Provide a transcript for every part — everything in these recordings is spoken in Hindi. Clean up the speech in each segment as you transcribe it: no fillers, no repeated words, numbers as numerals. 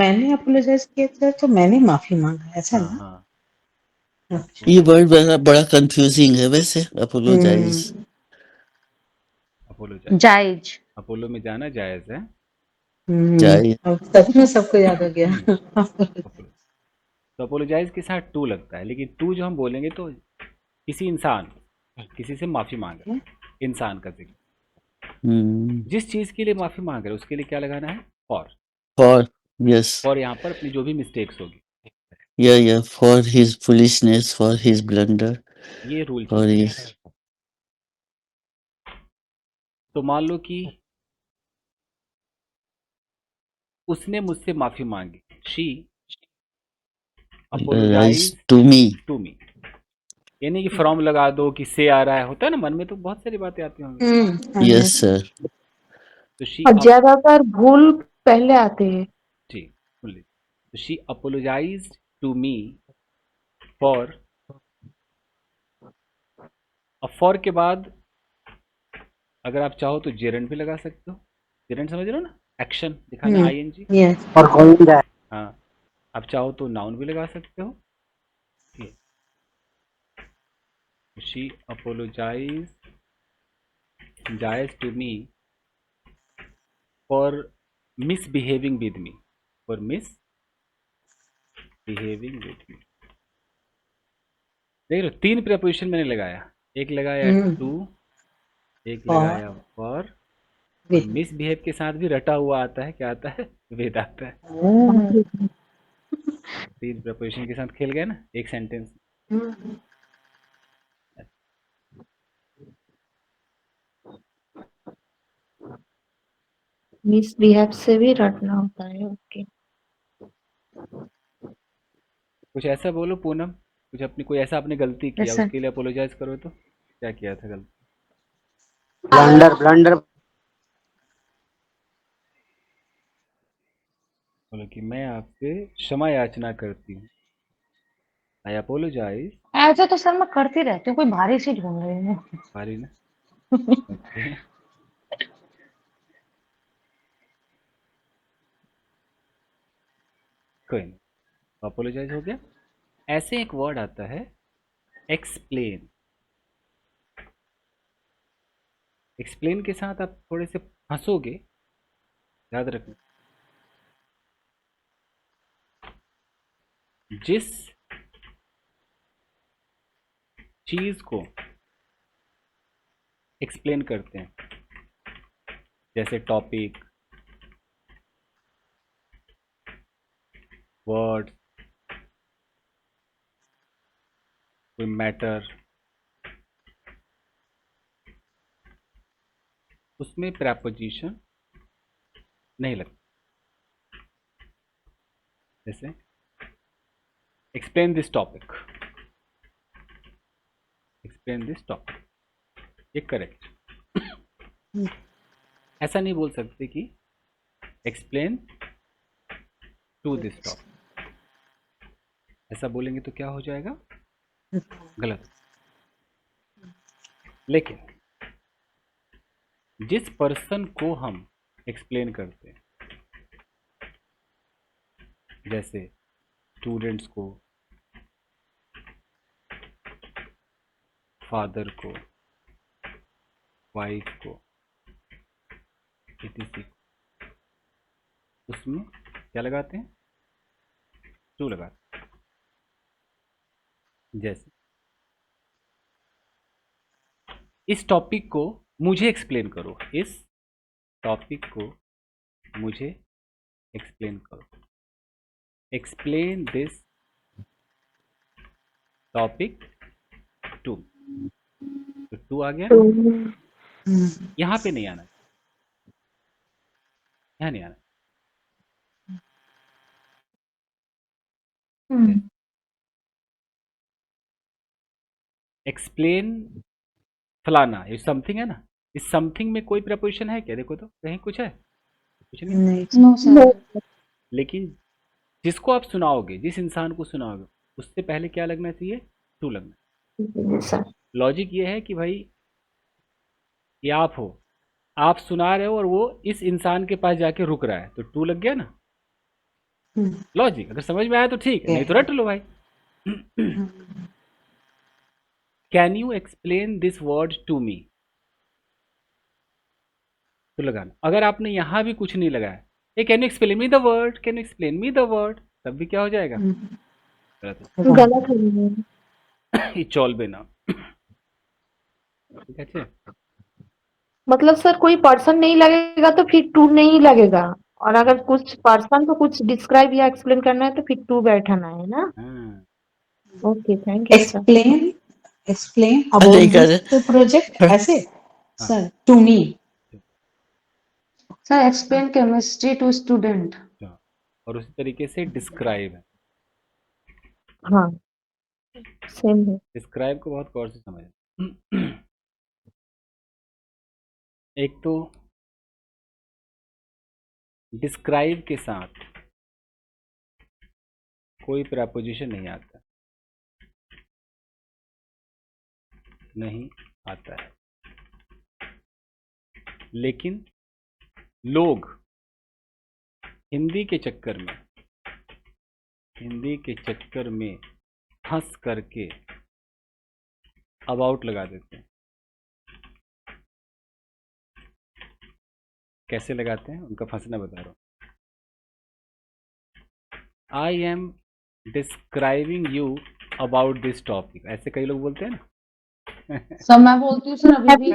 मैंने अपोलोजाइज किया था तो मैंने माफी मांगा, ऐसा हाँ ना? हाँ। अच्छा। वो ये वर्ड बड़ा बड़ा कंफ्यूजिंग है वैसे, अपोलोजाइज। हम्म। अपोलोजाइज। जायज। अपोलो में जाना जायज है। जाए। अब सच में सबको याद हो गया। अपोलो, तो अपोलोजाइज के साथ टू लगता है, लेकिन टू जो हम बोलेंगे तो किसी इंसान, किसी से माफी मांग रहा है, इंसान का जिक्र, हम्म। जिस चीज के लिए माफी मांग रहे हैं उसके लिए क्या लगाना है? फॉर। फॉर। यस। और यहाँ पर अपनी जो भी मिस्टेक्स होगी, या for his foolishness, for his blunder, ये रूल फॉर चलेगा। हिज। तो मान लो कि उसने मुझसे माफी मांगी, she apologize to me. To me. ये नहीं कि फ्रॉम लगा दो कि से आ रहा है, होता है ना मन में तो बहुत सारी बातें आती होंगी। हाँ जी, हाँ यस जी। सर। तो शी और अप ज्यादातर भूल पहले आती है। ठीक, सुन लीजिए। तो she apologize to me for, अब फॉर के बाद अगर आप चाहो तो जेरेंट भी लगा सकते हो। जेरेंट समझ रहे हो ना, एक्शन दिखाना, आईएनजी। यस। और कौन सा है? हाँ, आप चाहो तो नाउन भी लगा सकते हो। शी अपोलोजाइज जायज to me for misbehaving with me, for misbehaving with me. देख लो, तीन प्रपोजिशन मैंने लगाया, एक लगाया टू, एक और लगाया फॉर, और विद। मिसबिहेव के साथ भी रटा हुआ आता है, क्या आता है? विद आता है। तीन प्रपोजिशन के साथ खेल गए ना एक सेंटेंस। मिसबिहेव से भी रटना होता है। ओके। कुछ ऐसा बोलो पूनम, कुछ अपनी, कोई ऐसा आपने गलती किया जैसे उसके लिए अपोलोजाइज करो, तो क्या किया था गलती? Blunder blunder. बोलो कि मैं आपसे क्षमा याचना करती हूँ, आई अपोलोजाइज। ऐसे तो सर मैं करती रहती हूँ, कोई भारी सी ढूंढ रही हूँ। सॉरी ना। ओके, कोई नहीं, अपोलोजाइज हो गया। ऐसे एक वर्ड आता है एक्सप्लेन। एक्सप्लेन के साथ आप थोड़े से हंसोगे, याद रखना। जिस चीज को एक्सप्लेन करते हैं, जैसे टॉपिक, वर्ड, कोई मैटर, उसमें प्रपोजिशन नहीं लगता। जैसे explain this topic, explain this topic, ये करेक्ट। ऐसा नहीं बोल सकते कि एक्सप्लेन टू दिस टॉपिक, ऐसा बोलेंगे तो क्या हो जाएगा? गलत। लेकिन जिस पर्सन को हम एक्सप्लेन करते हैं, जैसे स्टूडेंट्स को, फादर को, वाइफ को, etc, उसमें क्या लगाते हैं? टू लगाते हैं। जैसे इस टॉपिक को मुझे एक्सप्लेन करो, इस टॉपिक को मुझे एक्सप्लेन करो, एक्सप्लेन दिस टॉपिक टू। तो टू आ गया ना, यहाँ पे नहीं आना, यहाँ नहीं आना। एक्सप्लेन फलाना, ये समथिंग है ना, इस समथिंग में कोई प्रपोजिशन है क्या? देखो तो कहीं कुछ है? कुछ नहीं। नहीं। No sir. लेकिन जिसको आप सुनाओगे, जिस इंसान को सुनाओगे, उससे पहले क्या लगना चाहिए? टू लगना। सर लॉजिक ये है कि भाई ये आप हो, आप सुना रहे हो और वो इस इंसान के पास जाके रुक रहा है, तो टू लग गया ना। लॉजिक अगर समझ में आया तो ठीक है, नहीं तो रट लो भाई। Can you explain this word to me, तो लगाना। अगर आपने यहां भी कुछ नहीं लगाया, a can you explain me the word, can you explain me the word, तब भी क्या हो जाएगा? गलत गलत है ये। ये चलबे ना, ঠিক আছে? मतलब सर कोई पर्सन नहीं लगेगा तो फिर टू नहीं लगेगा, और अगर कुछ पर्सन को कुछ डिस्क्राइब या एक्सप्लेन करना है तो फिर टू बैठाना है ना। हाँ, okay, thank you sir. Explain अरे अबाउट कर दिस प्रोजेक्ट, ऐसे हाँ, sir to me. Sir explain chemistry to student. हाँ। और उसी तरीके से डिस्क्राइब है, हाँ, सेम है। डिस्क्राइब को बहुत गौर से समझना। एक तो डिस्क्राइब के साथ कोई प्रपोजिशन नहीं आता, नहीं आता है, लेकिन लोग हिंदी के चक्कर में फंस करके अबाउट लगा देते हैं। कैसे लगाते हैं उनका फंसना बता रहा हूँ। आई am describing you about this topic, ऐसे कई लोग बोलते हैं ना। सर मैं बोलती हूँ सर अभी भी।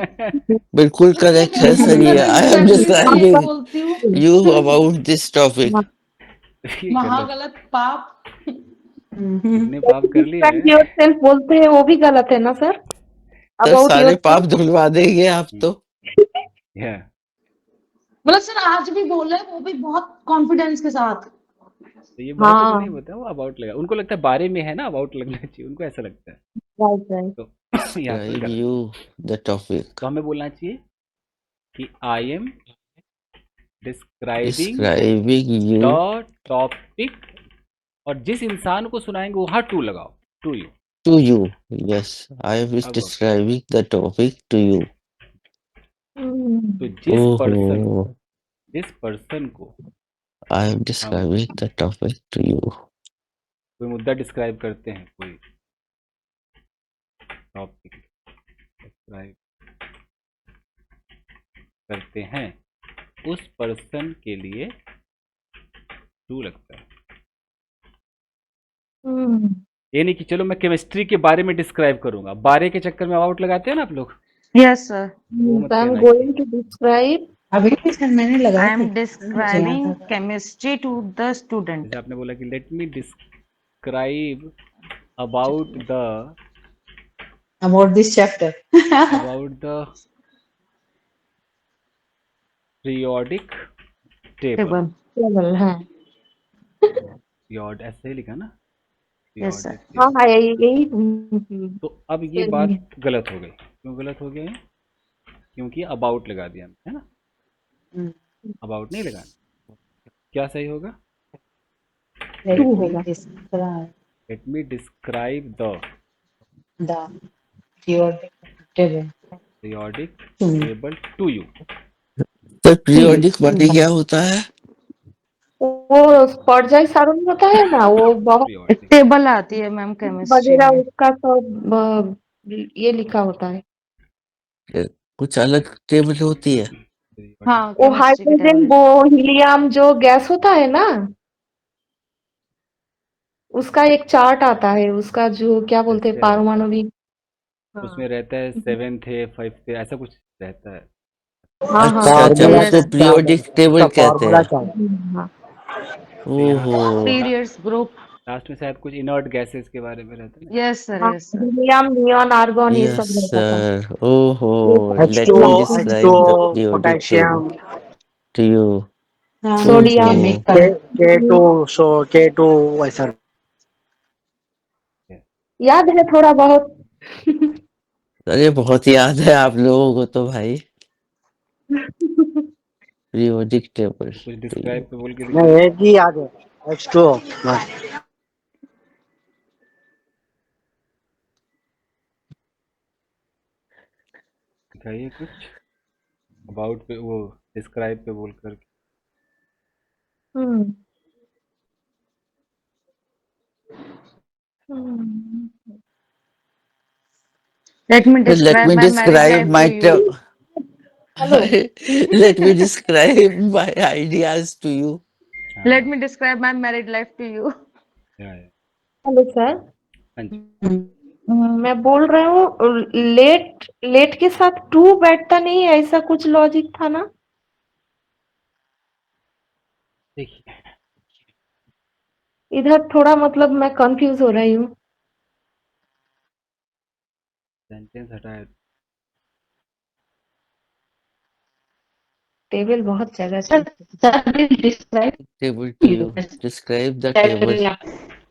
बिल्कुल करेक्ट है सर, ये आई एम एग्जैक्टली मैं यही डिस्क्राइबिंग बोलती हूँ। You about this topic. ये गलत, महागलत पाप। कितने पाप कर लिए हैं। योरसेल्फ बोलते हैं वो भी गलत है ना सर, सर अबाउट सारे पाप योरसेल्फ। धुलवा देंगे आप तो। या मतलब सर आज भी बोले वो भी बहुत कॉन्फिडेंस के साथ। तो ये बहुत लोग नहीं हाँ, बोलते, वो अबाउट लगा, उनको लगता है बारे में है ना, अबाउट लगना चाहिए, उनको ऐसा लगता है। Right right. तो यहाँ पर डिस्क्राइब गलत। यू द टॉपिक, तो हमें बोलना चाहिए कि I am describing describing you the topic, और जिस इंसान को सुनाएंगे वहां टू लगाओ, to you. To you. Yes, I am अब describing the topic to you. तो ओहो, जिस पर्सन को आई एम हम describing the topic to you. कोई मुद्दा डिस्क्राइब करते हैं, कोई टॉपिक डिस्क्राइब करते हैं, उस पर्सन के लिए टू लगता है। ये नहीं कि चलो मैं केमिस्ट्री के बारे में डिस्क्राइब करूंगा, बारे के चक्कर में अबाउट लगाते हैं ना आप लोग, यस सर। वो मत आई एम कहना गोइंग टू डिस्क्राइब। अभी भी सर मैंने आई लगाए एम थे, मुझे याद डिस्क्राइबिंग आ केमिस्ट्री टू द स्टूडेंट। जैसे आपने बोला कि let me describe about the about this chapter. Periodic table. Table. Table है। पीरियड ऐसे ही लिखा ना, यस सर। पीरियोडिक हाँ टेबल। हाँ, यही तो अब ये same बात है। गलत हो गई, क्यों गलत हो गया ये? क्योंकि अबाउट लगा दिया है ना, अबाउट नहीं लगाना। क्या सही होगा? टू होगा। Let me describe the table periodic to me. Table to you. Sir periodic माने क्या होता है? वो पर्याय सारणी होता है ना, वो बहुत पीरियोडिक टेबल आती है मैम केमिस्ट्री वगैरह में। उसका सब ये लिखा होता है। कुछ अलग टेबल होती है? पीरियोडिक हाँ वो केमिस्ट्री की हाइड्रोजन, टेबल। वो हीलियम जो गैस होता है ना, उसका एक चार्ट आता है, उसका जो क्या बोलते हैं अच्छा, पारमाणविक। उसमें रहता है 7th है 5th है, ऐसा कुछ रहता है। हाँ हाँ अच्छा हाँ, अच्छा, फार्मूला उसको यस। चार्ट है, पीरियोडिक उसका टेबल कहते फार्मूला हैं। चार्ट। हाँ। तो यहाँ ओहो, पीरियड्स ग्रुप। लास्ट में शायद कुछ इनर्ट गैसेस के बारे में रहता है ना। यस सर हाँ, yes sir. Helium, neon, argon ये यस सब रहता था। सर। ओहो, ये let me H2O, describe the H2O, periodic table potassium, to you. Sodium. ओहो, K2, so K2 वैसा। याद है थोड़ा बहुत। अरे बहुत याद है आप लोगों को तो भाई। पीरियोडिक टेबल तो कुछ टू यू। डिस्क्राइब पे बोल के नहीं, दिखाइए। एक ही याद है, H2O बस। दिखाइए कुछ अबाउट पे, वो डिस्क्राइब पे बोल कर। हम्म Let me Let describe me my married describe life my to you. Hello. let me describe my ideas to you. हाँ Let me describe my married life to you. या हेलो सर। हाँ जी मैं बोल रही हूँ लेट लेट के साथ टू बैठता नहीं है, ऐसा कुछ लॉजिक था ना? देखिए इधर थोड़ा मतलब मैं कंफ्यूज हो रही हूँ। सेंटेंस हटाए टेबल बहुत जगह Sir, चाहिए। sir will describe Table to you. you. Describe the Chapter table. या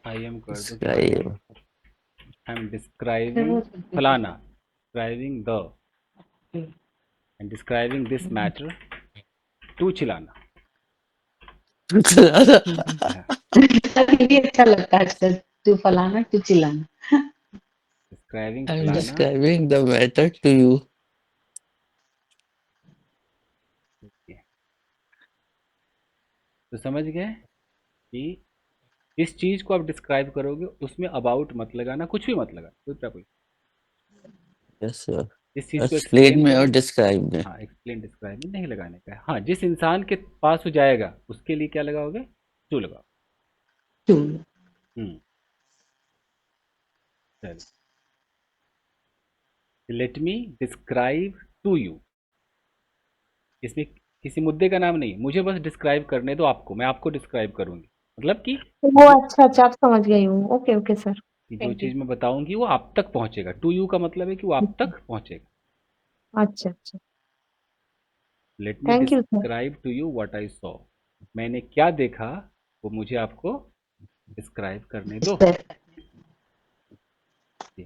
आई एम कर दो क्या आई Describe. एम डिस्क्राइबिंग फलाना describing the and describing this matter to चिलाना Describe सर ये अच्छा लगता है सर, तू फलाना तू चिल्लाना। डिस्क्राइबिंग I'm फलाना describing the matter to you. तो समझ गए कि इस चीज को आप डिस्क्राइब करोगे उसमें अबाउट मत लगाना कुछ भी मत लगाना कोई प्रॉब्लम Yes, sir. इस चीज को Explain एक्सप्लेन me or करोगे describe me. हाँ एक्सप्लेन डिस्क्राइब में नहीं लगाने का है हाँ जिस इंसान के पास हो जाएगा उसके लिए क्या लगाओगे टू लगाओ टू हम्म चलिए let me describe to you इसमें किसी मुद्दे का नाम नहीं मुझे बस डिस्क्राइब करने दो आपको मैं आपको डिस्क्राइब करूंगी मतलब कि वो जो अच्छा अच्छा, आप समझ गई हूँ। Okay okay sir. कि जो थैंक यू। चीज़ मैं बताऊंगी वो आप तक पहुंचेगा टू यू का मतलब है कि वो आप तक पहुंचेगा अच्छा अच्छा, let me thank you sir. Describe to you what I saw मैंने क्या देखा वो मुझे आपको डिस्क्राइब करने दो जी।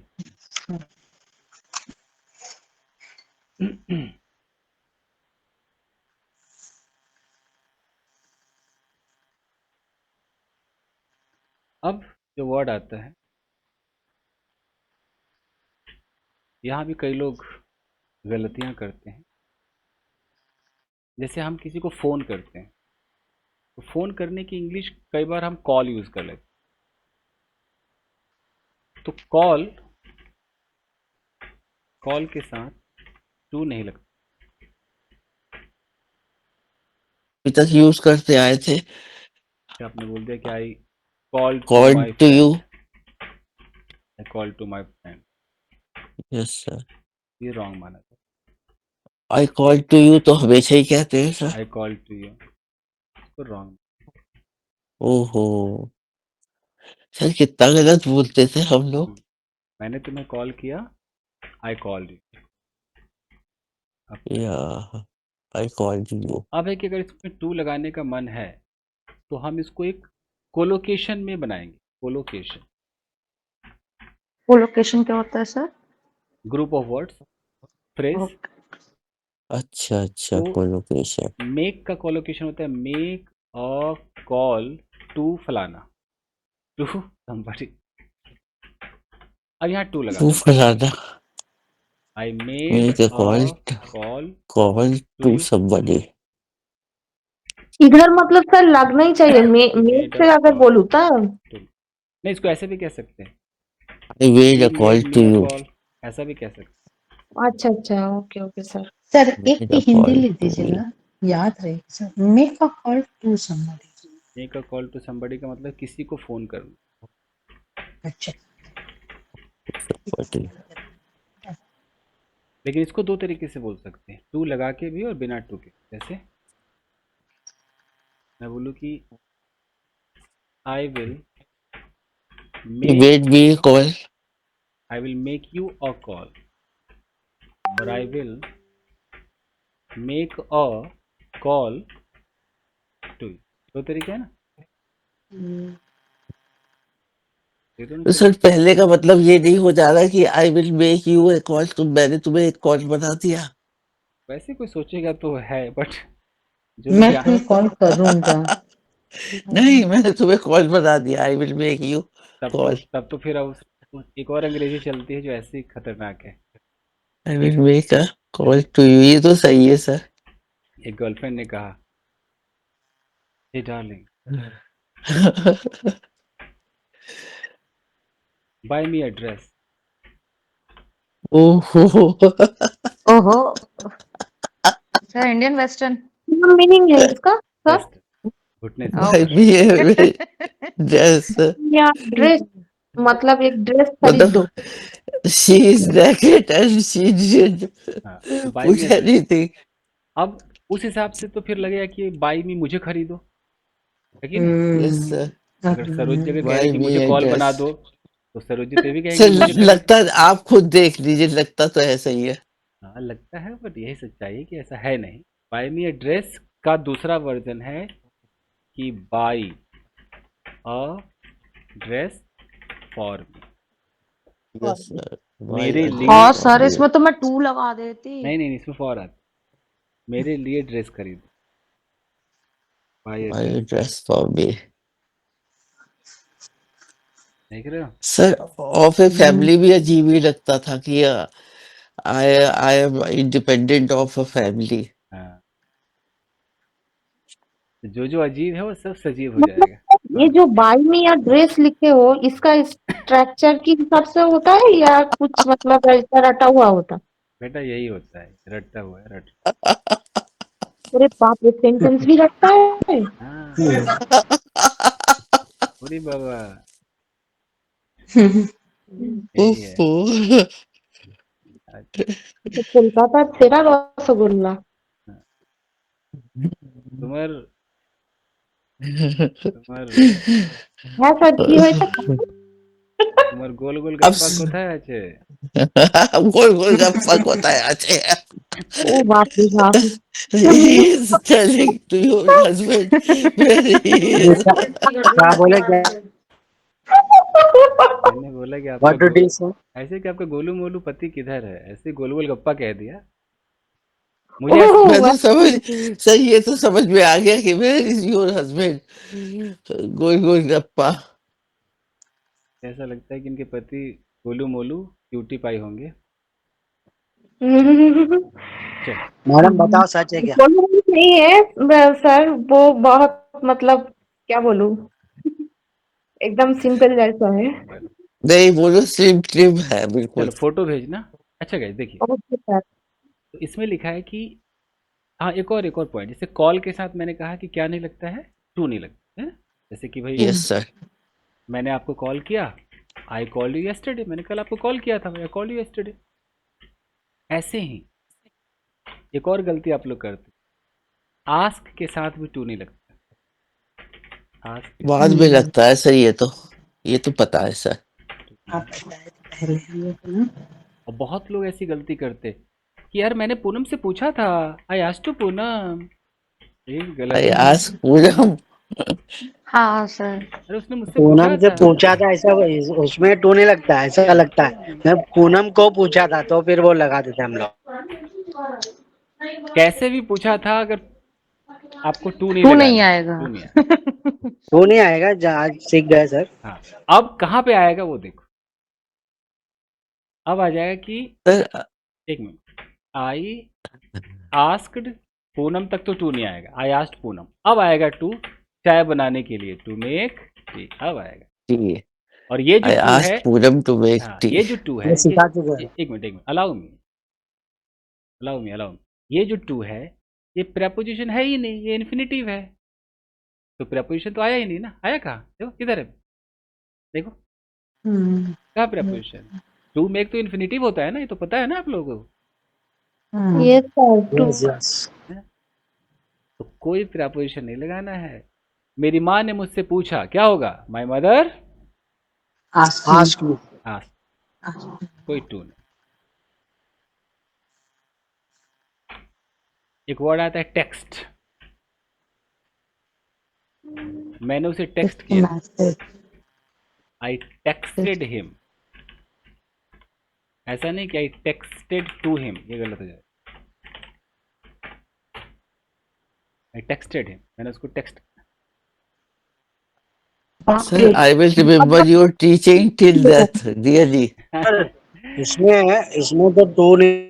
अब जो वर्ड आता है यहाँ भी कई लोग गलतियाँ करते हैं जैसे हम किसी को फ़ोन करते हैं तो फ़ोन करने की इंग्लिश कई बार हम कॉल यूज़ कर लेते हैं तो कॉल कॉल के साथ टू नहीं लगता अभी तक यूज करते आए थे. कि आपने बोल दिया कि I call to Called my to you. Friend I call to my friend Yes, sir. ये रॉन्ग माना था I called to you तो हमेशा ही कहते हैं sir. I call to you इसको रॉन्ग ओहो. सर कितना गलत बोलते थे हम लोग. मैंने तुम्हें कॉल किया आई कॉल यू अब Yeah. I called you. अब है कि अगर इसमें टू लगाने का मन है तो हम इसको एक कोलोकेशन में बनाएंगे कोलोकेशन वो लोकेशन क्या होता है sir? Group of words phrase अच्छा अच्छा, तो कोलोकेशन. मेक का कोलोकेशन होता है मेक अ कॉल टू फलाना टू somebody अब यहाँ टू लगा तू दो फलाना. I made Make a a call. Call Call to to you somebody. इधर मतलब सर लगना ही चाहिए। मेल मेड अ से अगर कॉल बोलूँ तो टू नहीं इसको ऐसे भी कह सकते हैं I made he a call made to me a you. Call ऐसा भी कह सकते अच्छा अच्छा, ओके ओके सर। सर एक Made भी a हिंदी call लिख to you. दीजिएगा, याद रहे सर। Make a call to somebody. हैं make a call to somebody का मतलब किसी को फ़ोन करना अच्छा Somebody. लेकिन इसको दो तरीके से बोल सकते हैं टू लगा के भी और बिना टू के जैसे मैं बोलूँ कि I will You make made me a call. I will make you a call और I will make a call to you दो तरीके हैं ना ये दोनों तो सर तरीके पहले का मतलब ये नहीं हो जा रहा कि I will make U A call, तो मैंने तुम्हें एक कॉल बना दिया. वैसे कोई सोचेगा तो है बट जो लोग मैं यहाँ तुम्हें कॉल करूंगा। नहीं, मैंने तुम्हें कॉल बना दिया. आई विल मेक यू कॉल. तब तो फिर अब एक और अंग्रेजी चलती है जो ऐसी खतरनाक है I will make a call to you. ये तो सही है सर. एक गर्लफ्रेंड ने कहा hey darling buy me a dress. ओहो ओहो सर इंडियन वेस्टर्न मीनिंग है इसका सर? वेस्ट घुटने से बाय ऊपर। मी a dress या ड्रेस मतलब एक ड्रेस खरीद दो। मतलब she is naked and she didn't हाँ, तो bye put me a dress. anything. अब उस हिसाब से तो फिर लगेगा कि बाय मी मुझे खरीदो, है कि नहीं? Yes sir. अगर सरोज जी अगर कह Buy रही कि me मुझे a कॉल बना dress. दो, तो सरोज जी तो ये भी कहेंगी सर मुझे खरीदो। लगता आप खुद देख लीजिए, लगता तो ऐसा ही है। हाँ लगता है, बट यही सच्चाई है कि ऐसा है नहीं। बाय मी अ ड्रेस का दूसरा वर्जन है कि by a dress for me, Yes sir. Buy मेरे a लिए। dress और for सर me. इसमें तो मैं 2 लगा देती। नहीं इसमें फॉर आता, मेरे लिए ड्रेस खरीदो, buy a Buy a dress. dress for me. देख रहे हो? सर और फिर फैमिली भी अजीब ही लगता था कि I am independent of a family. हाँ, जो अजीब है वो सब सजीव हो मतलब जाएगा। ये जो बाय मी या ड्रेस लिखे हो इसका स्ट्रक्चर के हिसाब से होता है या कुछ मतलब ऐसा रटा हुआ होता है? बेटा यही होता है, रटता हुआ है, रट। अरे बाप रे, सेंटेंस भी रटता है। हाँ पूरी बाबा यही है। ओहो तो कोलकाता तेरा रसगुल्ला। তোমার তোমার হ্যাঁ স্যার কি হয়েছে? তোমার গোল গোল अब গাপ্পা কোথায় আছে? गोल गोल गप्पा कोताय আছে। ও বাপ রে বাপ। He is telling to your husband where he is. क्या बोले क्या? मैंने बोला कि आपका What did he say? ऐसे कि आपका गोलू मोलू पति किधर है, ऐसे गोल गोल गप्पा कह दिया। ओ मुझे ऐसा- मैं तो समझ सर ये तो समझ में आ गया कि वेयर इज योर हस्बैंड गोल गोल गप्पा। ऐसा लगता है कि इनके पति गोलू मोलू क्यूटी पाई होंगे। चल मैडम बताओ सच है क्या? बोलो नहीं है सर, वो बहुत मतलब क्या बोलूं, एकदम सिंपल जैसा है। नहीं बोलो स्लिम ट्रिम है बिल्कुल। चलो फोटो भेजना। अच्छा गाइस देखिए, ओके सर। तो इसमें लिखा है कि हाँ एक और पॉइंट, जैसे कॉल के साथ मैंने कहा कि क्या नहीं लगता है, टू नहीं लगता है। जैसे कि भाई यस सर। मैंने आपको कॉल किया, आई कॉल्ड यू यस्टरडे, मैंने कल आपको कॉल किया था, आई कॉल्ड यू यस्टरडे। ऐसे ही एक और गलती आप लोग करते, आस्क के साथ भी टू नहीं लगता। आस्क बाद में लगता है सर, ये तो पता है सर। और बहुत लोग ऐसी गलती करते कि यार मैंने पूनम से पूछा था, आई आस्क्ड टू पूनम, ये गलत आई है। आस्क पूनम। हाँ सर अरे उसने मुझसे पूनम पूछा से था। पूछा था, ऐसा उसमें टू नहीं लगता, ऐसा लगता है मैं पूनम को पूछा था तो फिर वो लगा देते हम लोग। कैसे भी पूछा था, अगर आपको टू नहीं 2 लगाना, नहीं आएगा। टू नहीं आएगा। टू नहीं आएगा, आज सीख गए सर। हाँ अब कहाँ पे आएगा वो देखो, अब आ जाएगा कि सर एक मिनट, आई आस्क्ड पूनम तक तो टू नहीं आएगा, आई आस्क्ड पूनम। अब आएगा टू, चाय बनाने के लिए, टू मेक टी, अब आएगा। टी और ये जो आई टू है, आस्क पूनम टू मेक हाँ टी। ये जो टू है, ये सिखा चुके हैं। एक मिनट अलाउ मी, ये जो टू है ये प्रेपोजिशन है ही नहीं, ये इन्फिनिटिव है। तो प्रेपोजिशन तो आया ही नहीं ना, आया कहाँ, देखो किधर है, देखो कहाँ प्रेपोजिशन। टू मेक तो इन्फिनिटिव होता है ना, ये तो पता है ना आप लोगों को। ये सर टू। Yes, yes. तो कोई प्रेपोजिशन नहीं लगाना है। मेरी माँ ने मुझसे पूछा, क्या होगा, my mother Ask me. Asked, कोई टू नहीं। एक वर्ड आता है टेक्स्ट, मैंने उसे टेक्स्ट किया, आई टेक्स्टेड हिम। ऐसा नहीं कि आई टेक्स्टेड टू हिम, ये गलत हो जाए। आई टेक्स्टेड हिम, मैंने उसको text. Sir I will remember your teaching till death really. इसमें तो टू नहीं,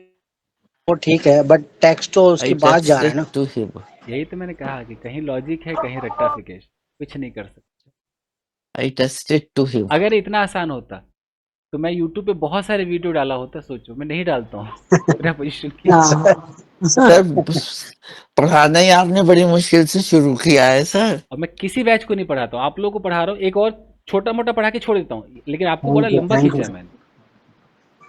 वो ठीक है, बट टेक्स्ट तो उसके आई बाद जा रहा है ना। Texted to him. यही तो मैंने कहा कि कहीं लॉजिक है, कहीं रेक्टाफिकेशन, कुछ नहीं कर सकते। I texted to him. अगर इतना आसान होता तो मैं यूट्यूब पे बहुत सारे वीडियो डाला होता, सोचो मैं नहीं डालता हूँ प्रेपोजिशन की। सर पढ़ाना ही आपने बड़ी मुश्किल से शुरू किया है सर। और मैं किसी बैच को नहीं पढ़ाता हूँ, आप लोगों को पढ़ा रहा हूँ, एक और छोटा मोटा पढ़ा के छोड़ देता हूँ, लेकिन आपको बड़ा लंबा थैंक यू खींचा है मैंने।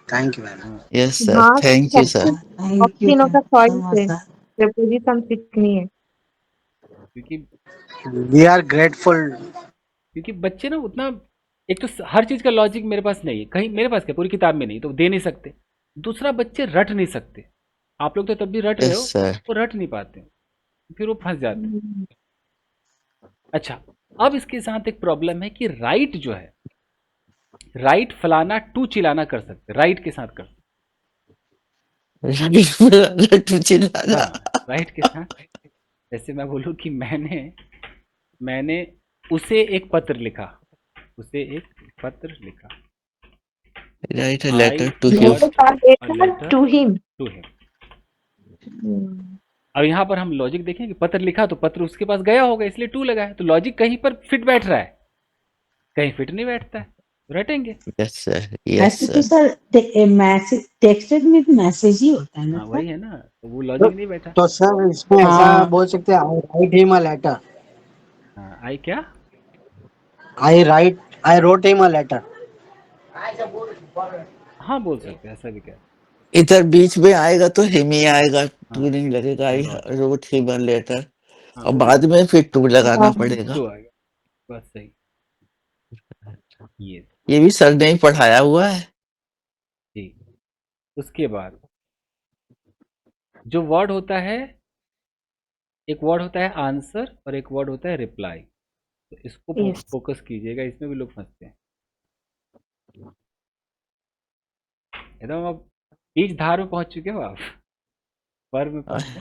Thank you ma'am. हाँ, यस सर, हाँ थैंक यू सर। आप तीनों का चॉइस है, प्रेपोजिशन सीखनी है। क्योंकि वी आर ग्रेटफुल। क्योंकि बच्चे ना उतना, एक तो हर चीज का लॉजिक मेरे पास नहीं है, कहीं मेरे पास क्या पूरी किताब में नहीं, तो दे नहीं सकते। दूसरा, बच्चे रट नहीं सकते। आप लोग तो तब भी रट रहे यस हो, सर। वो रट नहीं पाते, फिर वो फंस जाते हैं। अच्छा, अब इसके साथ एक प्रॉब्लम है कि राइट जो है, राइट फलाना टू चिलाना कर सकते, राइट के साथ कर सकते। चिल्लाना। हाँ, राइट के साथ, जैसे मैं बोलूँ कि मैंने उसे एक पत्र लिखा, उसे एक पत्र लिखा, write a I letter to him. got a letter to him. to him। अब यहाँ पर हम लॉजिक देखें कि पत्र लिखा तो पत्र उसके पास गया होगा, इसलिए टू लगा है, तो लॉजिक कहीं पर फिट बैठ रहा है, कहीं फिट नहीं बैठता है, तो रटेंगे। यस सर, यस ऐसे तो सर। सर मैसेज टेक्स्टेड में भी मैसेज ही होता है ना हाँ सर। वही है ना, तो वो लॉजिक नहीं बैठा। तो सर इसमें ऐसा हाँ। बोल सकते हैं, I write him a letter. हाँ, आई क्या? I wrote him a letter. हाँ बोल सकते हैं, ऐसा भी क्या। इधर बीच में आएगा तो हिम ही आएगा, टू हाँ, नहीं लगेगा। I got wrote him a letter, हाँ और वो बाद में फिर टू लगाना पड़ेगा। टू आएगा, बस सही। ये भी सर ने ही पढ़ाया हुआ है। जी। उसके बाद जो वर्ड होता है, एक वर्ड होता है आंसर और एक वर्ड होता है रिप्लाई, तो इसको Yes. फोकस कीजिएगा, इसमें भी लोग फंसते हैं। एकदम अब बीच धार में पहुंच चुके हो आप, पर में पहुंचे।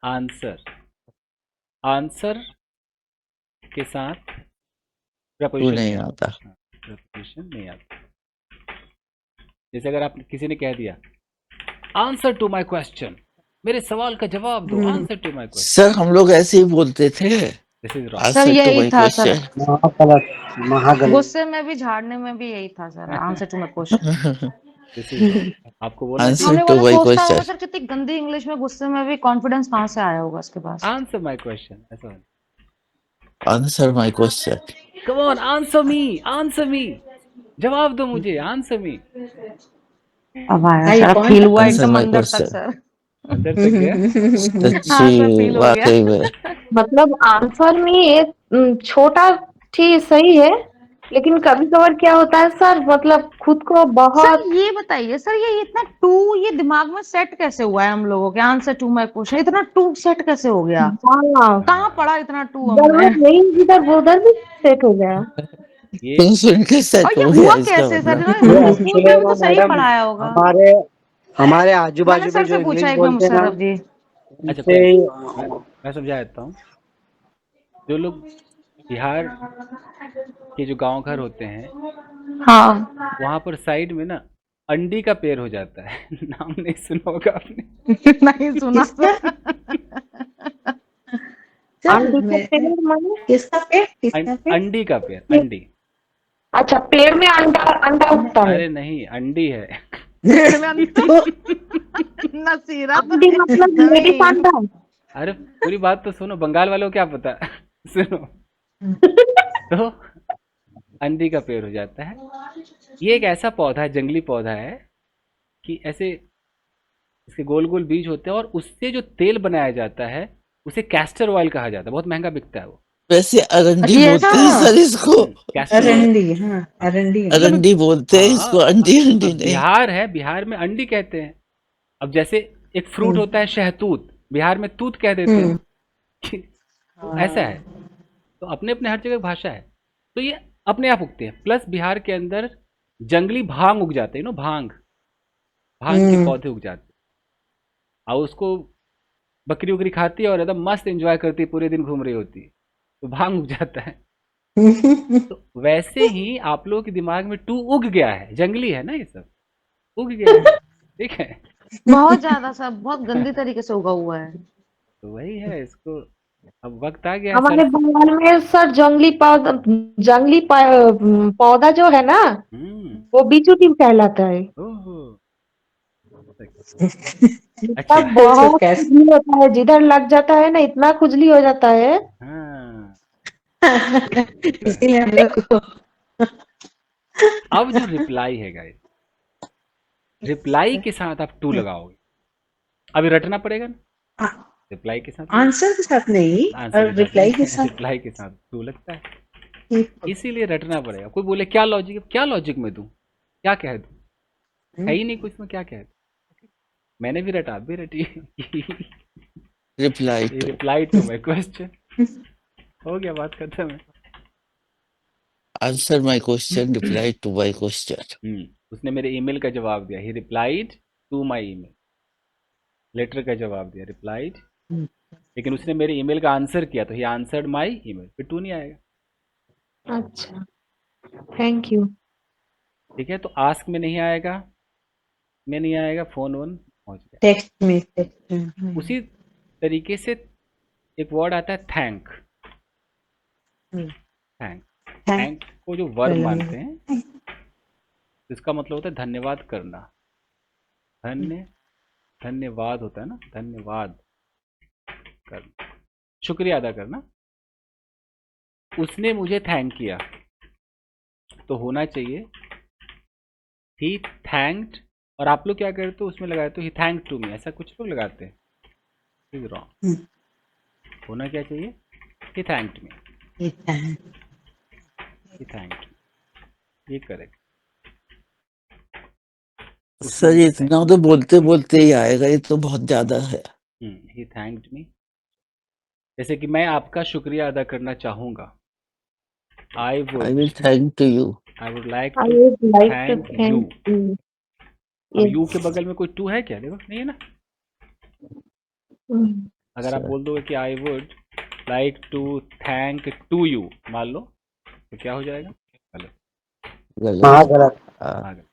आंसर, आंसर के साथ टू प्रपोजिशन नहीं आता। प्रपोजिशन नहीं आता। जैसे अगर आप किसी ने कह दिया आंसर टू माय क्वेश्चन, मेरे सवाल का जवाब दो, answer to my question, sir हम लोग ऐसे ही बोलते थे। This is wrong. सर यही था सर, महागलत महागलत। गुस्से में भी झाड़ने में भी यही था sir, answer to my question. This is wrong, आपको बोलना आंसर सामने चाहिए टू वाला माय सोचता होगा क्वेश्चन। सर कितनी गंदी इंग्लिश में गुस्से में भी कॉन्फिडेंस कहाँ से आया होगा उसके पास। आंसर माय क्वेश्चन, ऐसा होना। Answer my question. Come on, answer me, answer me, जवाब दो मुझे, आंसर मी। अब आया भाई, सर, कौन फील सा हुआ आंसर एकदम माय अंदर तक क्वेश्चन। सर। अंदर तक गया। हाँ सर, फील सच्ची हो गया। वाकई में। मतलब आंसर में एक छोटा ठीक सही है, लेकिन कभी कभार क्या होता है सर, मतलब खुद को सर बहुत ये बताइए सर, ये इतना टू ये दिमाग में सेट कैसे हुआ है हम लोगों के, आंसर टू माय क्वेश्चन, इतना टू सेट कैसे हो गया? हाँ, कहाँ पड़ा इतना टू हमने? जरूरत नहीं जिधर उधर भी सेट हो गया। ये सुन के सेट और ये हो गया हुआ इसका कैसे सर? मतलब। ये इन्होंने स्कूल एक्चुअली में भी तो सही मैडम पढ़ाया होगा। हमारे आजू मैंने बाजू सर में जो से पूछा इंग्लिश एक बार बोलते हैं ना, मुशर्रफ जी। अच्छा उनसे कोई, मैं समझा देता हूँ। जो लोग बिहार के जो गांव घर होते हैं, हाँ। वहां पर साइड में ना अंडी का पेड़ हो जाता है। नाम नहीं सुना होगा आपने। नहीं सुना सर। अंडी के पेड़ माने? किसका पेड़? किसका पेड़? अंडी का पेड़, अंडी। अच्छा, पेड़ में अंडा अंडा उगता है। अरे नहीं, अंडी है। पेड़ में नसीरा अंडी मतलब लेडीज अंडा। अरे पूरी बात तो सुनो, बंगाल वालों को क्या पता। सुनो, तो अंडी का पेड़ हो जाता है। ये एक ऐसा पौधा है, जंगली पौधा है, कि ऐसे इसके गोल गोल बीज होते हैं, और उससे जो तेल बनाया जाता है उसे कैस्टर ऑयल कहा जाता है, बहुत महंगा बिकता है वो। वैसे अरंडी ये बोलते हैं सर इसको। Castor oil. अरंडी, हाँ अरंडी। अरंडी बोलते हैं इसको, अंडी अंडी अब नहीं। बिहार है, बिहार में अंडी कहते हैं। अब जैसे एक फ्रूट होता है शहतूत, बिहार में तूत कह देते हैं। तो ऐसा है, तो अपने अपने हर जगह भाषा है, तो ये अपने आप उगते हैं। प्लस बिहार के अंदर जंगली भांग उग जाते हैं, भांग के पौधे उग जाते हैं, और उसको बकरी उकरी खाती है और एकदम मस्त एंजॉय करती है, पूरे दिन घूम रही होती है, तो भांग उग जाता है। तो वैसे ही आप लोगों के दिमाग में टू उग गया है, जंगली है ना ये सब, उग गया है, ठीक है। बहुत ज्यादा सर, बहुत गंदी तरीके से उगा हुआ है। तो वही है, इसको अब वक्त आ गया है हमारे सर। बंगाल में सर पौधा जो है ना वो बीजू टीम कहलाता है। ओहो, इसका अच्छा। तो बहुत कैसे खुजली होता है, जिधर लग जाता है ना इतना खुजली हो जाता है। हाँ, इसीलिए हम लोग को अब जो रिप्लाई है गाइस, रिप्लाई के साथ आप टू लगाओगे, अभी रटना पड़ेगा ना, रिप्लाई के साथ आंसर के साथ नहीं आंसर और के साथ रिप्लाई नहीं, के साथ रिप्लाई के साथ टू लगता है, इसीलिए रटना पड़ेगा। कोई बोले क्या लॉजिक है, क्या लॉजिक में दूं, क्या कह दूं, है ही नहीं कुछ में, क्या कह दूं। मैंने भी रटा, आप भी रटी। Reply to reply to my question, हो गया, बात खत्म है। Answer my question, reply to my question. उसने मेरे ईमेल का जवाब दिया, he replied to my email, letter का जवाब दिया, रिप्लाइड। लेकिन उसने मेरे ईमेल का आंसर किया तो ही आंसर्ड माय ईमेल, फिर टू नहीं आएगा। अच्छा, थैंक यू। ठीक है, तो आस्क में नहीं आएगा, में नहीं आएगा, फोन वन पहुंच गया। टेक्स्ट में उसी तरीके से एक वर्ड आता है थैंक। थैंक, थैंक को जो वर्ब मानते हैं, इसका मतलब होता है धन्यवाद करना। धन्यवाद होता है ना, धन्यवाद करना, शुक्रिया अदा करना। उसने मुझे थैंक किया तो होना चाहिए ही थैंक्ड, और आप लोग क्या करते हो उसमें लगाए तो ही थैंक टू मी, ऐसा कुछ लोग लगाते हैं, इज रॉन्ग। होना क्या चाहिए, he thanked me, he thanked, ये करेक्ट। सर ये इतना तो बोलते बोलते ही आएगा, ये तो बहुत ज्यादा है। ही थैंक्ड मी, जैसे कि मैं आपका शुक्रिया अदा करना चाहूंगा, I will would, thank to you. I would like I to would like to thank you. Thank you. अब यू के बगल में कोई टू है क्या, देखो नहीं है ना। अगर आप सर बोल दोगे कि I would like to thank to you, मान लो, तो क्या हो जाएगा, गलत। हाँ गलत। गलत। गलत।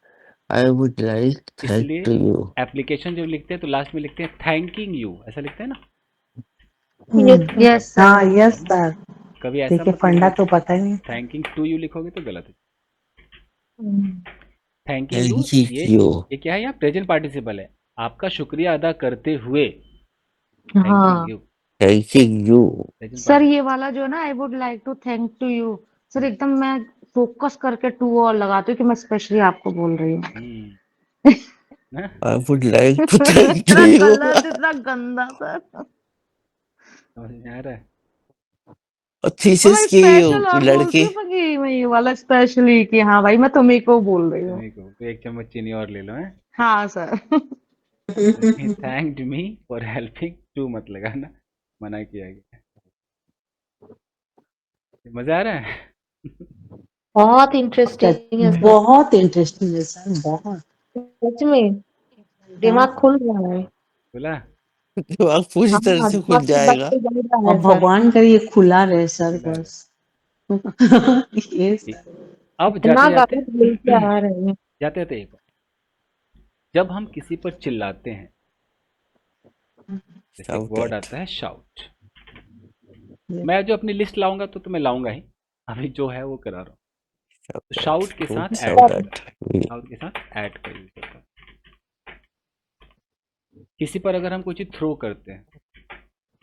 आई वुड लाइक थैंक इसलिए टू यू। एप्लीकेशन जब लिखते हैं तो लास्ट में लिखते हैं थैंकिंग यू, ऐसा लिखते हैं ना। यस हाँ सर। यस सर, कभी ऐसा देखिए मत फंडा लिखना तो पता ही नहीं। थैंकिंग टू यू लिखोगे तो गलत है। थैंकिंग यू, थैंक ये यू। ये क्या है, यहाँ प्रेजेंट पार्टिसिपल है, आपका शुक्रिया अदा करते हुए हाँ, thanking you. Thanking you. Present sir ये वाला जो है ना, I would like to thank to you, sir एकदम मैं फोकस करके टू और लगाती हूँ कि मैं स्पेशली आपको बोल रही हूँ। I would like to thank to मेरा यू। गलत इतना गंदा सर, समझ में आ रहा है। और और थीसिस मैं की स्पेशल और बोलती लड़की, हूँ कि मैं ये वाला स्पेशली कि हाँ भाई मैं तुम्ही को बोल रही हूँ। तुम्हीं को तो एक चम्मच चीनी और ले लो है। हाँ सर। Thanked me for helping to मत लगाना, मना किया गया। मजा आ रहा है। बहुत इंटरेस्टिंग है सर, बहुत इंटरेस्टिंग है सर, बहुत। सच में दिमाग खुल रहा है। बोला दिमाग पूरी हाँ, तरह से खुल दिमाग से जाएगा। बातें जम रहा और है सर। भगवान करे ये खुला रहे सर, खुला रहे। बस। ये अब इतना जाते जाते गलत बोल के आ रहे हैं। जाते जाते एक बार, जब हम किसी पर चिल्लाते हैं, जैसे एक शाउट वर्ड एट। आता है शाउट। मैं जो अपनी लिस्ट लाऊंगा तो मैं लाऊंगा ही, अभी जो है वो करा रहा हूँ। तो शाउट के साथ ऐड शाउट होता एट है, शाउट के साथ ऐड का यूज होता है। किसी पर अगर हम कोई चीज थ्रो करते हैं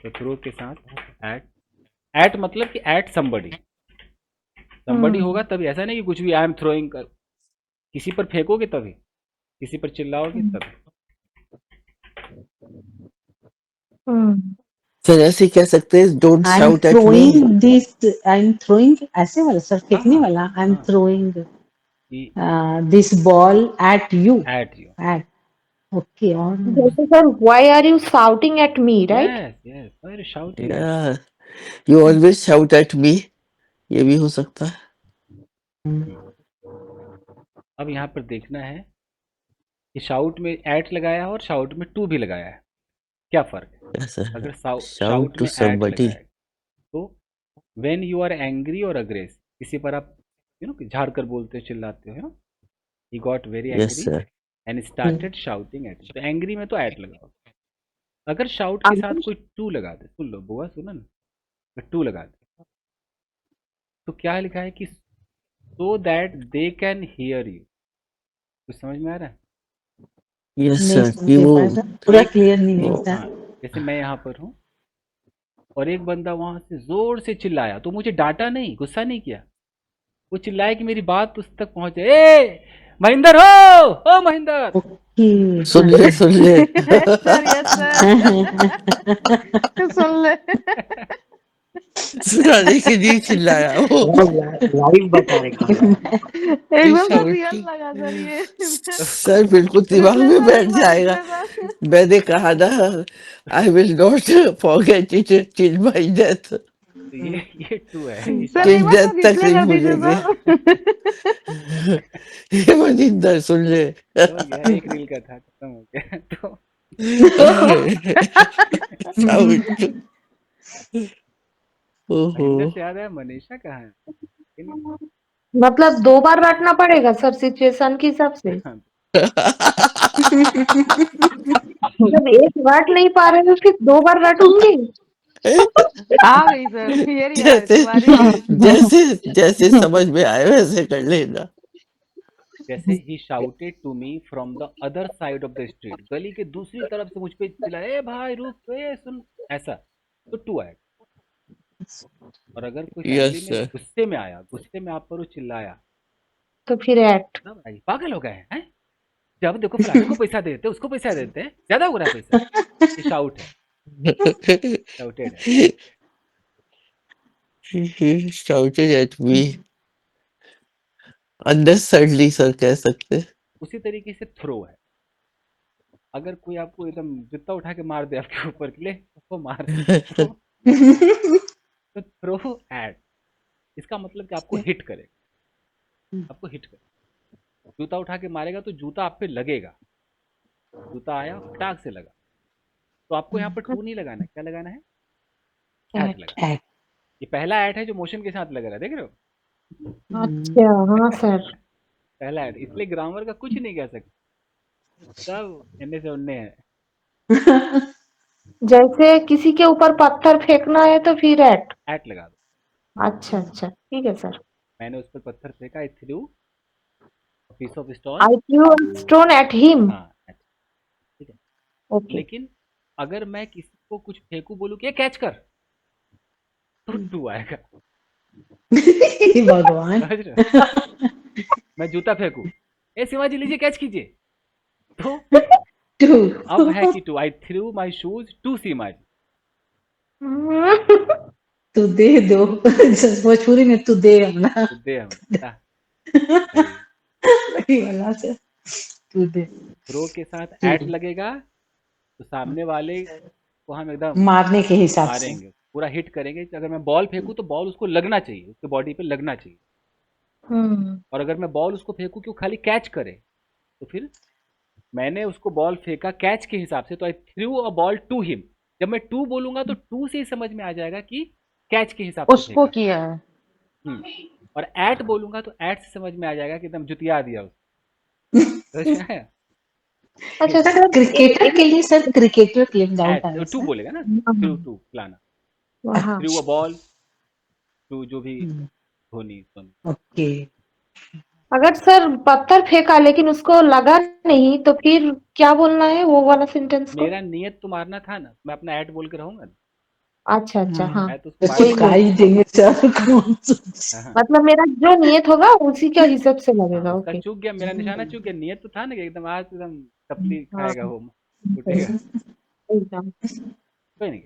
तो थ्रो के साथ ऐट मतलब कि ऐट somebody होगा तभी, ऐसा नहीं कि कुछ भी आई एम थ्रोइंग, किसी पर फेंकोगे तभी, किसी पर चिल्लाओगे तभी। फिर ऐसे कह सकते हैं, don't I am shout at me. Throwing this, I am throwing ऐसे वाला सर, फेंकने वाला, I am throwing this ball at you. At you, at, okay. और जैसे sir, why are you shouting at me, right? Yes yes, why shouting. You always shout at me, ये भी हो सकता है। अब यहाँ पर देखना है कि शाउट में एट लगाया है और शाउट में टू भी लगाया है, क्या फर्क है। ऐसा अगर शाउट शाउट टू में एट समबडी। लगाया तो व्हेन यू आर एंग्री और अग्रेस, किसी पर आप झाड़ कर बोलते हो, चिल्लाते हो, he got very yes angry sir. And started shouting at, तो एंग्री में तो एट लगाओ। अगर शाउट के साथ कोई टू लगा दे, सुन लो बुआ, सुनो ना, तो टू लगा दे। तो क्या लिखा है कि so that they can hear you. कुछ समझ में आ रहा है? यस नहीं सर सुन कि नहीं वो पाया सर, पूरा एक क्लियर नहीं वो हुआ सर। हाँ, जैसे मैं यहाँ पर हूँ और एक बंदा वहां से जोर से चिल्लाया, तो मुझे डांटा नहीं, गुस्सा नहीं किया। वो चिल्लाया कि मेरी बात उस तक पहुंचे, ए महेंद्र हो, ओ महेंद्र। ओके सुन ले सुन ले। यस सर सुन ले। सुनाने के लिए चिल्लाया वो। लाइव बता रहे काम। एकदम से रियल लगा सर ये। सर बिल्कुल दिमाग में बैठ जाएगा। मैंने कहा ना, I will not forget it till my death. तो ये टू है। सर एक टिल बार डेथ तो तक रिप्ले नहीं कर दीजिए भूलेंगे। सर। ये मनिंदर सुन ले। तो यह एक रील का था, खत्म हो गया। तो ओहो महेंद्र से याद है, मनीषा कहाँ है? मतलब 2 बार रटना पड़ेगा सर सिचुएशन के हिसाब से? जब एक रट नहीं पा रहे तो फिर 2 बार रटूंगी? आ गई सर, ये रही है जैसे तुम्हारी। जैसे जैसे समझ में आए वैसे कर लेना। जैसे he shouted to me from the other side of the street, गली के दूसरी तरफ से मुझ पे चिल्लाया, ए भाई रुक, ए सुन, ऐसा। तो टू आएगा। और अगर कोई यस फैमिली में सर। गुस्से में आया, गुस्से में आप पर वो चिल्लाया, तो फिर एट। तब आएगी, पागल हो गए हैं? जब देखो फलाने को पैसा देते, उसको पैसा देते हैं, ज्यादा हो रहा है पैसा। ये शाउट है, शाउटेड है। He shouted at me unnecessarily sir कह सकते। उसी तरीके से थ्रो है। अगर कोई आपको एकदम जूता उठा के मार दे आपके ऊपर, के ले उसको मार, तो थ्रो एट, इसका मतलब कि आपको हिट करेगा, आपको हिट करेगा। जूता उठा के मारेगा तो जूता आप पे लगेगा, जूता आया फटाक से लगा। तो आपको यहाँ पर टू नहीं लगाना है, क्या लगाना है? एट लगाना है। एट। ये पहला एट है जो मोशन के साथ लग रहा है, देख रहे हो? अच्छा हाँ सर। पहला एट, इसलिए ग्रामर का कुछ नहीं कह सकते, सब इन्ने से उन्ने है। जैसे किसी के ऊपर पत्थर फेंकना है तो फिर एट। एट लगा दो। अच्छा अच्छा ठीक है सर। मैंने उस पर पत्थर फेंका, I threw piece of stone. I threw a stone at him. हाँ at, ठीक है। ओके। लेकिन अगर मैं किसी को कुछ फेंकू, बोलूं कि ये कैच कर, तो टू आएगा। भगवान। समझ रहे हो? मैं जूता फेंकू, ए शिवाजी लीजिए कैच कीजिए, तो टू। अब है कि to, I threw my shoes to Shivaji. तू दे दो। भोजपुरी में तू दे हमना। तो दे हम वही वाला से तू दे। थ्रो के साथ एट लगेगा तो सामने वाले को हम एकदम मारने के हिसाब से। मारेंगे, पूरा हिट करेंगे। अगर मैं बॉल फेंकूं तो बॉल उसको लगना चाहिए, उसके बॉडी पे लगना चाहिए। और अगर मैं बॉल उसको फेंकूं कि वो खाली कैच करे, तो फिर मैंने उसको बॉल फेंका कैच के हिसाब से, तो I threw a ball to him. जब मैं टू बोलूंगा तो टू से ही समझ में आ जाएगा कि कैच के हिसाब से उसको फेंका। किया है। और एट बोलूंगा तो एट से समझ में आ जाएगा कि एकदम जुतिया दिया उसको। समझ में आया? अच्छा सर सर क्रिकेटर के लिए, सर क्रिकेटर के लिए डाउट एट आया टू सर। बोलेगा ना, थ्रू टू लाना, हाँ थ्रू अ बॉल टू, जो भी धोनी सोनी। ओके। अगर सर पत्थर फेंका लेकिन उसको लगा नहीं तो फिर क्या बोलना है वो वाला सेंटेंस को? मेरा नियत तो मारना था ना, मैं अपना एट बोल के रहूंगा ना। अच्छा अच्छा हाँ। मैं तो उसको तो मारने चिपका ही देंगे सर। कौन सा? हाँ, मतलब मेरा जो नियत होगा उसी के हिसाब से हाँ, लगेगा। उसका ओके। चूक गया, मेरा निशाना चूक गया। नियत तो था ना कि एकदम आज एकदम टपली हाँ खाएगा वो, उठेगा। एकदम। कोई नहीं।